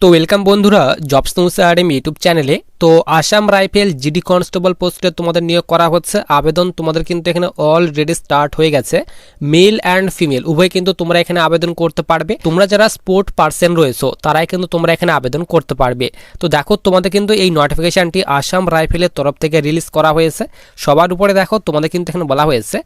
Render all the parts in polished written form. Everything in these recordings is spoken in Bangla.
তো ওয়েলকাম বন্ধুরা জবস নিউজ একাডেমি ইউটিউব চ্যানেলে। তো আসাম রাইফেল জিডি কনস্টেবল পোস্টে তোমাদের নিয়োগ করা হচ্ছে। আবেদন তোমাদের কিন্তু এখানে অলরেডি স্টার্ট হয়ে গেছে। মেল অ্যান্ড ফিমেল উভয় কিন্তু তোমরা এখানে আবেদন করতে পারবে। তোমরা যারা স্পোর্ট পার্সন রয়েছো তারাই কিন্তু তোমরা এখানে আবেদন করতে পারবে। তো দেখো তোমাদের কিন্তু এই নোটিফিকেশনটি আসাম রাইফেলের তরফ থেকে রিলিজ করা হয়েছে। সবার উপরে দেখো তোমাদের কিন্তু এখানে বলা হয়েছে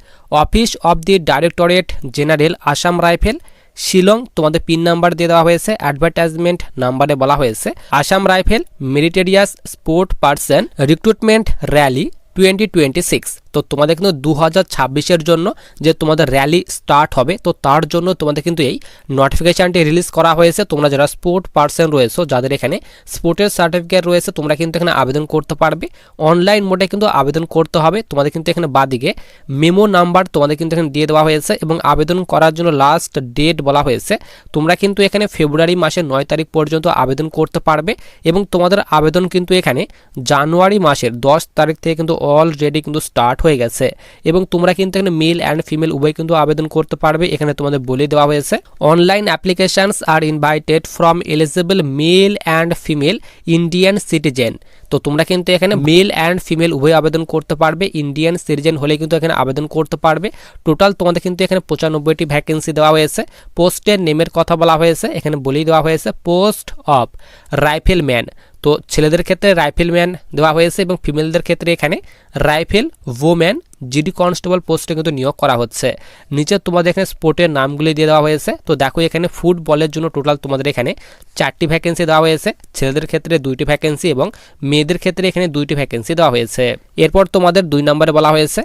office of the directorate general Assam rifle Shillong, তোমাদের পিন নাম্বার দিয়ে দেওয়া হয়েছে। অ্যাডভার্টাইজমেন্ট নাম্বারে বলা হয়েছে Assam rifle মেরিটেরিয়াস sport person recruitment rally 2026। তো তোমাদের কিন্তু 2026-এর জন্য যে তোমাদের র্যালি স্টার্ট হবে, তো তার জন্য তোমাদের কিন্তু এই নোটিফিকেশানটি রিলিজ করা হয়েছে। তোমরা যারা স্পোর্ট পার্সন রয়েছে, যাদের এখানে স্পোর্টের সার্টিফিকেট রয়েছে, তোমরা কিন্তু এখানে আবেদন করতে পারবে। অনলাইন মোডে কিন্তু আবেদন করতে হবে। তোমাদের কিন্তু এখানে বাদিকে মেমো নাম্বার তোমাদের কিন্তু এখানে দিয়ে দেওয়া হয়েছে এবং আবেদন করার জন্য লাস্ট ডেট বলা হয়েছে। তোমরা কিন্তু এখানে ফেব্রুয়ারি মাসের 9 তারিখ পর্যন্ত আবেদন করতে পারবে এবং তোমাদের আবেদন কিন্তু এখানে জানুয়ারি মাসের 10 তারিখ থেকে কিন্তু অলরেডি কিন্তু স্টার্ট হয়ে গেছে এবং তোমরা কিন্তু এখানে মেল অ্যান্ড ফিমেল উভয় কিন্তু আবেদন করতে পারবে। এখানে তোমাদের বলে দেওয়া হয়েছে online applications are invited from eligible male and female Indian citizen. তো তোমরা কিন্তু এখানে মেল অ্যান্ড ফিমেল উভয় আবেদন করতে পারবে। ইন্ডিয়ান সিটিজেন হলে কিন্তু এখানে আবেদন করতে পারবে। টোটাল তোমাদের কিন্তু এখানে 95টি ভ্যাকেন্সি দেওয়া হয়েছে। পোস্টের নেমের কথা বলা হয়েছে, এখানে বলেই দেওয়া হয়েছে পোস্ট অফ রাইফেলম্যান। তো ছেলেদের ক্ষেত্রে রাইফেলম্যান দেওয়া হয়েছে এবং ফিমেলদের ক্ষেত্রে এখানে রাইফেল ওম্যান জিডি কনস্টেবল পোস্টে কিন্তু নিয়োগ করা হচ্ছে। নিচে তোমাদের এখানে স্পোর্টের নামগুলি দিয়ে দেওয়া হয়েছে। তো দেখো এখানে ফুটবলের জন্য টোটাল তোমাদের এখানে 4টি ভ্যাকেন্সি দেওয়া হয়েছে। ছেলেদের ক্ষেত্রে 2টি ভ্যাকেন্সি এবং মেয়েদের ক্ষেত্রে এখানে 2টি ভ্যাকেন্সি দেওয়া হয়েছে। এরপর তোমাদের 2 নম্বরে বলা হয়েছে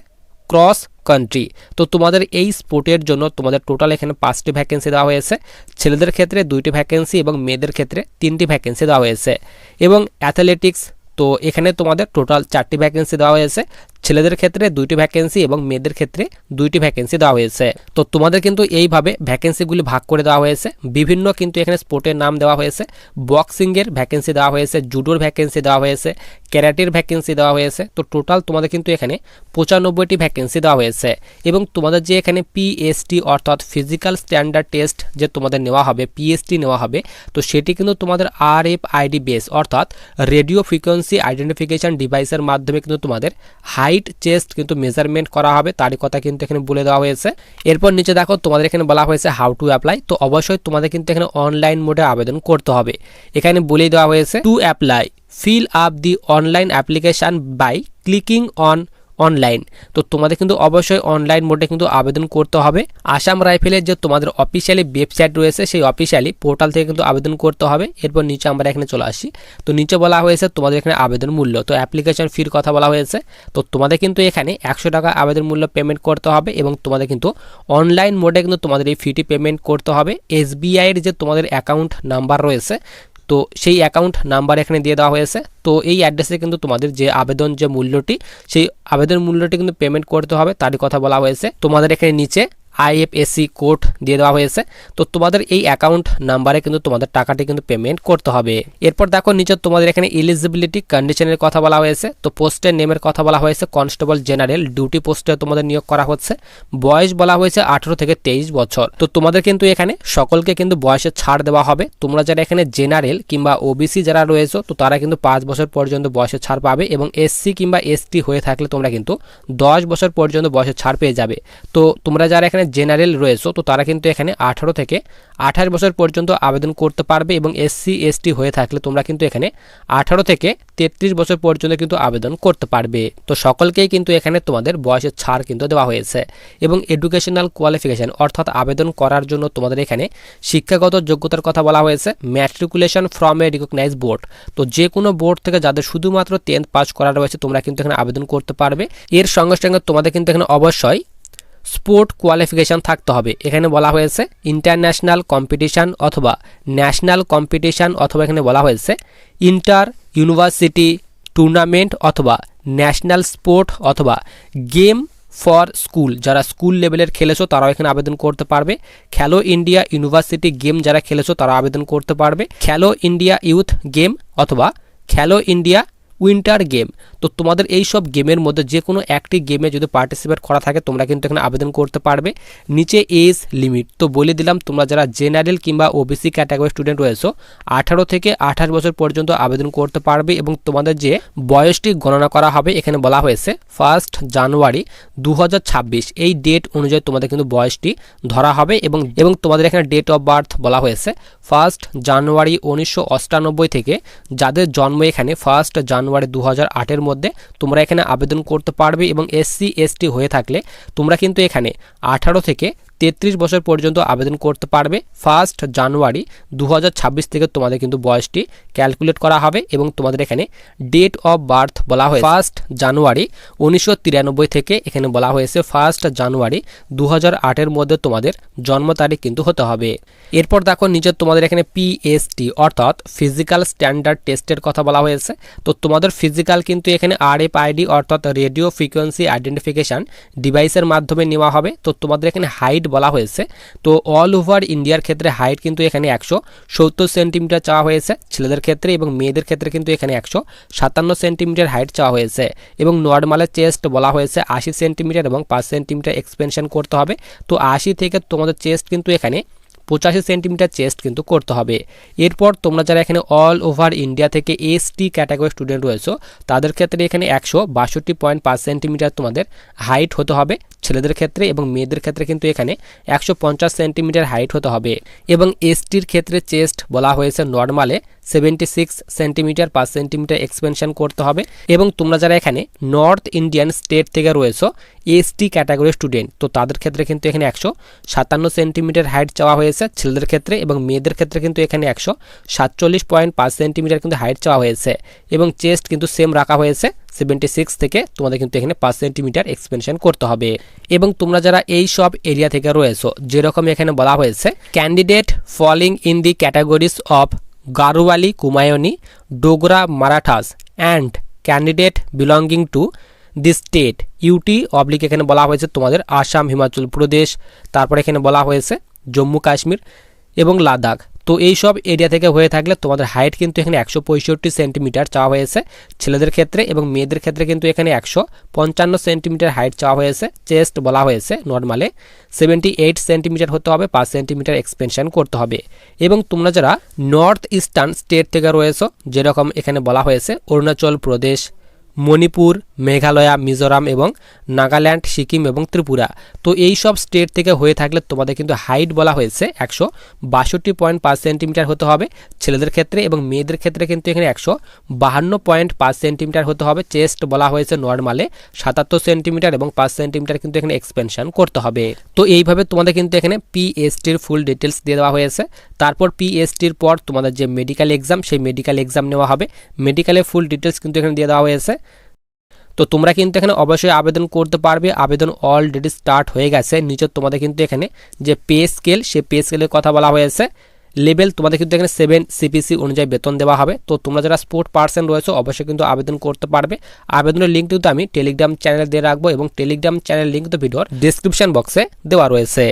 ক্রস কান্ট্রি। তো তোমাদের এই স্পোর্টের জন্য তোমাদের টোটাল এখানে 5টি ভ্যাকেন্সি দেওয়া হয়েছে। ছেলেদের ক্ষেত্রে 2টি ভ্যাকেন্সি এবং মেয়েদের ক্ষেত্রে 3টি ভ্যাকেন্সি দেওয়া হয়েছে। এবং অ্যাথলেটিক্স, তো এখানে তোমাদের টোটাল 4টি ভ্যাকেন্সি দেওয়া হয়েছে। ছেলেদের ক্ষেত্রে 2টি ভ্যাকেন্সি এবং মেয়েদের ক্ষেত্রে 2টি ভ্যাকেন্সি দেওয়া হয়েছে। তো তোমাদের কিন্তু এইভাবে ভ্যাকেন্সিগুলি ভাগ করে দেওয়া হয়েছে। বিভিন্ন কিন্তু এখানে স্পোর্টের নাম দেওয়া হয়েছে। বক্সিংয়ের ভ্যাকেন্সি দেওয়া হয়েছে, জুডোর ভ্যাকেন্সি দেওয়া হয়েছে, ক্যারাটের ভ্যাকেন্সি দেওয়া হয়েছে। তো টোটাল তোমাদের কিন্তু এখানে 95টি ভ্যাকেন্সি দেওয়া হয়েছে এবং তোমাদের যে এখানে পিএসটি অর্থাৎ ফিজিক্যাল স্ট্যান্ডার্ড টেস্ট যে তোমাদের নেওয়া হবে, পিএসটি নেওয়া হবে, তো সেটি কিন্তু তোমাদের RFID বেস অর্থাৎ রেডিও ফ্রিকোয়েন্সি আইডেন্টিফিকেশন ডিভাইসের মাধ্যমে কিন্তু তোমাদের হাইট চেস্ট কিন্তু মেজারমেন্ট করা হবে। তারই কথা কিন্তু এখানে বলে দেওয়া হয়েছে। এরপর নিচে দেখো তোমাদের এখানে বলা হয়েছে হাউ টু অ্যাপ্লাই। তো অবশ্যই তোমাদের কিন্তু এখানে অনলাইন মোডে আবেদন করতে হবে। এখানে বলে দেওয়া হয়েছে to apply fill up the online application by clicking on online. তো তোমাদের কিন্তু অবশ্যই অনলাইন মোডে কিন্তু আবেদন করতে হবে। আসাম রাইফেলের যে তোমাদের অফিসিয়ালি ওয়েবসাইট রয়েছে সেই অফিসিয়ালি পোর্টাল থেকে কিন্তু আবেদন করতে হবে। এরপর নিচে আমরা এখানে চলে আসি। তো নিচে বলা হয়েছে তোমাদের এখানে আবেদন মূল্য, তো অ্যাপ্লিকেশন ফির কথা বলা হয়েছে। তো তোমাদের কিন্তু এখানে 100 টাকা আবেদন মূল্য পেমেন্ট করতে হবে এবং তোমাদের কিন্তু অনলাইন মোডে কিন্তু তোমাদের এই ফিটি পেমেন্ট করতে হবে। SBI-এর যে তোমাদের অ্যাকাউন্ট নাম্বার রয়েছে, তো সেই অ্যাকাউন্ট নাম্বার এখানে দিয়ে দেওয়া হয়েছে। তো এই অ্যাড্রেসে কিন্তু তোমাদের যে আবেদন যে মূল্যটি, সেই আবেদন মূল্যটি কিন্তু পেমেন্ট করতে হবে, তারই কথা বলা হয়েছে। তোমাদের এখানে নিচে IFSC কোড দিয়ে দেওয়া হয়েছে। তো তোমাদের এই অ্যাকাউন্ট নাম্বারে কিন্তু তোমাদের টাকাটি কিন্তু পেমেন্ট করতে হবে। এরপর দেখো নিচে তোমাদের এখানে এলিজিবিলিটি কন্ডিশনের কথা বলা হয়েছে। তো পোস্টের নেমের কথা বলা হয়েছে কনস্টেবল জেনারেল ডিউটি পোস্টে তোমাদের নিয়োগ করা হচ্ছে। বয়স বলা হয়েছে 18 থেকে 23 বছর। তো তোমাদের কিন্তু এখানে সকলকে কিন্তু বয়সে ছাড় দেওয়া হবে। তোমরা যারা এখানে জেনারেল কিংবা OBC যারা রয়েছে, তো তারা কিন্তু 5 বছর পর্যন্ত বয়সে ছাড় পাবে এবং SC কিংবা ST হয়ে থাকলে তোমরা কিন্তু 10 বছর পর্যন্ত বয়সে ছাড় পেয়ে যাবে। তো তোমরা যারা এখানে জেনারেল রয়েছে, তো তারা কিন্তু এখানে 18 থেকে 28 বছর পর্যন্ত আবেদন করতে পারবে এবং SC ST হয়ে থাকলে তোমরা কিন্তু এখানে 18 থেকে 33 বছর পর্যন্ত কিন্তু আবেদন করতে পারবে। তো সকলকেই কিন্তু এখানে তোমাদের বয়সের ছাড় কিন্তু দেওয়া হয়েছে এবং এডুকেশনাল কোয়ালিফিকেশন অর্থাৎ আবেদন করার জন্য তোমাদের এখানে শিক্ষাগত যোগ্যতার কথা বলা হয়েছে matriculation from a recognise board. তো যে কোনো বোর্ড থেকে যাদের শুধুমাত্র 10th পাস করা রয়েছে তোমরা কিন্তু এখানে আবেদন করতে পারবে। এর সঙ্গে সঙ্গে তোমাদের কিন্তু এখানে অবশ্যই স্পোর্ট কোয়ালিফিকেশান থাকতে হবে। এখানে বলা হয়েছে ইন্টারন্যাশনাল কম্পিটিশান অথবা ন্যাশনাল কম্পিটিশান অথবা এখানে বলা হয়েছে ইন্টার ইউনিভার্সিটি টুর্নামেন্ট অথবা ন্যাশনাল স্পোর্ট অথবা গেম ফর স্কুল। যারা স্কুল লেভেলের খেলেছো তারাও এখানে আবেদন করতে পারবে। খেলো ইন্ডিয়া ইউনিভার্সিটি গেম যারা খেলেছো তারা আবেদন করতে পারবে। খেলো ইন্ডিয়া ইউথ গেম অথবা খেলো ইন্ডিয়া উইন্টার গেম। তো তোমাদের এই সব গেমের মধ্যে যে কোনো একটি গেমে যদি পার্টিসিপেট করা থাকে তোমরা কিন্তু এখানে আবেদন করতে পারবে। নিচে এজ লিমিট তো বলে দিলাম, তোমরা যারা জেনারেল কিংবা ওবিসি ক্যাটাগরি স্টুডেন্ট রয়েছো 18 থেকে 28 বছর পর্যন্ত আবেদন করতে পারবে এবং তোমাদের যে বয়সটি গণনা করা হবে এখানে বলা হয়েছে 1 জানুয়ারি 2026 এই ডেট অনুযায়ী তোমাদের কিন্তু বয়সটি ধরা হবে এবং তোমাদের এখানে ডেট অফ বার্থ বলা হয়েছে 1 জানুয়ারি 1998 থেকে যাদের জন্ম এখানে 1 জানুয়ারি 2008 মধ্যে তোমরা এখানে আবেদন করতে পারবে এবং এসসি এসটি হয়ে থাকলে তোমরা কিন্তু এখানে 18 থেকে 33 বছর পর্যন্ত আবেদন করতে পারবে। 1 জানুয়ারি 2026 থেকে তোমাদের কিন্তু বয়সটি ক্যালকুলেট করা হবে এবং তোমাদের এখানে ডেট অফ বার্থ বলা হয়েছে 1 জানুয়ারি 1993 থেকে এখানে বলা হয়েছে 1 জানুয়ারি 2008 মধ্যে তোমাদের জন্ম তারিখ কিন্তু হতে হবে। এরপর দেখো নিচে তোমাদের এখানে পিএসটি অর্থাৎ ফিজিক্যাল স্ট্যান্ডার্ড টেস্টের কথা বলা হয়েছে। তো তোমাদের ফিজিক্যাল কিন্তু এখানে আরএফআইডি অর্থাৎ রেডিও ফ্রিকোয়েন্সি আইডেন্টিফিকেশন ডিভাইসের মাধ্যমে নেওয়া হবে। তো তোমাদের এখানে হাইট বলা হয়েছে, তো অল ওভার ইন্ডিয়ার ক্ষেত্রে হাইট কিন্তু এখানে 170 সেন্টিমিটার চাওয়া হয়েছে ছেলেদের ক্ষেত্রে এবং মেয়েদের ক্ষেত্রে কিন্তু এখানে 157 সেন্টিমিটার হাইট চাওয়া হয়েছে এবং নর্মালের চেস্ট বলা হয়েছে 80 সেন্টিমিটার এবং 5 সেন্টিমিটার এক্সপেনশন করতে হবে। তো 80 থেকে তোমাদের চেস্ট কিন্তু এখানে 85 সেন্টিমিটার চেস্ট কিন্তু করতে হবে। এরপর তোমরা যারা এখানে অল ওভার ইন্ডিয়া থেকে এসটি ক্যাটাগরি স্টুডেন্ট রয়েছে তাদের ক্ষেত্রে এখানে 162.5 সেন্টিমিটার তোমাদের হাইট হতে হবে ছেলেদের ক্ষেত্রে এবং মেয়েদের ক্ষেত্রে কিন্তু এখানে 150 সেন্টিমিটার হাইট হতে হবে এবং এসটির ক্ষেত্রে চেস্ট বলা হয়েছে নর্মালে 76 সেন্টিমিটার 5 সেন্টিমিটার এক্সপেনশন করতে হবে এবং তোমরা যারা এখানে নর্থ ইন্ডিয়ান স্টেট থেকে রয়েছে এসটি ক্যাটাগরি স্টুডেন্ট তো তাদের ক্ষেত্রে কিন্তু এখানে 157 সেন্টিমিটার হাইট চাওয়া হয়েছে ছেলেদের ক্ষেত্রে এবং মেয়েদের ক্ষেত্রে কিন্তু এখানে 147.5 সেন্টিমিটার কিন্তু হাইট চাওয়া হয়েছে এবং চেস্ট কিন্তু সেম রাখা হয়েছে 76 থেকে তোমাদের কিন্তু এখানে 5 সেন্টিমিটার এক্সপেনশন করতে হবে। এবং তোমরা যারা এই সব এরিয়া থেকে রয়েছো যেরকম এখানে বলা হয়েছে candidate falling in the categories of Garhwali Kumaoni Dogra Marathas and candidate belonging to the state UT oblique এখানে বলা হয়েছে তোমাদের আসাম হিমাচল প্রদেশ, তারপর এখানে বলা হয়েছে জম্মু কাশ্মীর এবং লাদাখ। তো এই সব এরিয়া থেকে হয়ে থাকলে তোমাদের হাইট কিন্তু এখানে 165 সেন্টিমিটার চাওয়া হয়েছে ছেলেদের ক্ষেত্রে এবং মেয়েদের ক্ষেত্রে কিন্তু এখানে 155 সেন্টিমিটার হাইট চাওয়া হয়েছে। চেস্ট বলা হয়েছে নর্মালে 78 সেন্টিমিটার হতে হবে, 5 সেন্টিমিটার এক্সপেনশন করতে হবে। এবং তোমরা যারা নর্থ ইস্টার্ন স্টেট থেকে রয়েছে যেরকম এখানে বলা হয়েছে অরুণাচল প্রদেশ, মণিপুর, মেঘালয়, মিজোরাম এবং নাগাল্যান্ড, সিকিম এবং ত্রিপুরা, তো এই সব স্টেট থেকে হয়ে থাকলে তোমাদের কিন্তু হাইট বলা হয়েছে 162.5 সেন্টিমিটার হতে হবে ছেলেদের ক্ষেত্রে এবং মেয়েদের ক্ষেত্রে কিন্তু এখানে 152.5 সেন্টিমিটার হতে হবে। চেস্ট বলা হয়েছে নর্মালে 77 সেন্টিমিটার এবং 5 সেন্টিমিটার কিন্তু এখানে এক্সপেনশন করতে হবে। তো এইভাবে তোমাদের কিন্তু এখানে পিএসটির ফুল ডিটেলস দিয়ে দেওয়া হয়েছে। তারপর পিএসটির পর তোমাদের যে মেডিকেল এক্সাম সেই মেডিকেল এক্সাম নেওয়া হবে, মেডিকেলের ফুল ডিটেলস কিন্তু এখানে দিয়ে দেওয়া হয়েছে। তো তোমরা কিন্তু এখানে অবশ্যই আবেদন করতে পারবে, আবেদন অলরেডি স্টার্ট হয়ে গেছে। নিচে তোমাদের কিন্তু এখানে যে পে স্কেল সেই পে স্কেলের কথা বলা হয়েছে লেভেল তোমাদের কিন্তু এখানে 7 সিপিসি অনুযায়ী বেতন দেওয়া হবে। তো তোমরা যারা স্পোর্ট পার্সন রয়েছে অবশ্যই কিন্তু আবেদন করতে পারবে। আবেদনের লিঙ্ক কিন্তু আমি টেলিগ্রাম চ্যানেলে দিয়ে রাখবো এবং টেলিগ্রাম চ্যানেল লিঙ্ক তো ভিডিওর ডেসক্রিপশন বক্সে দেওয়া রয়েছে।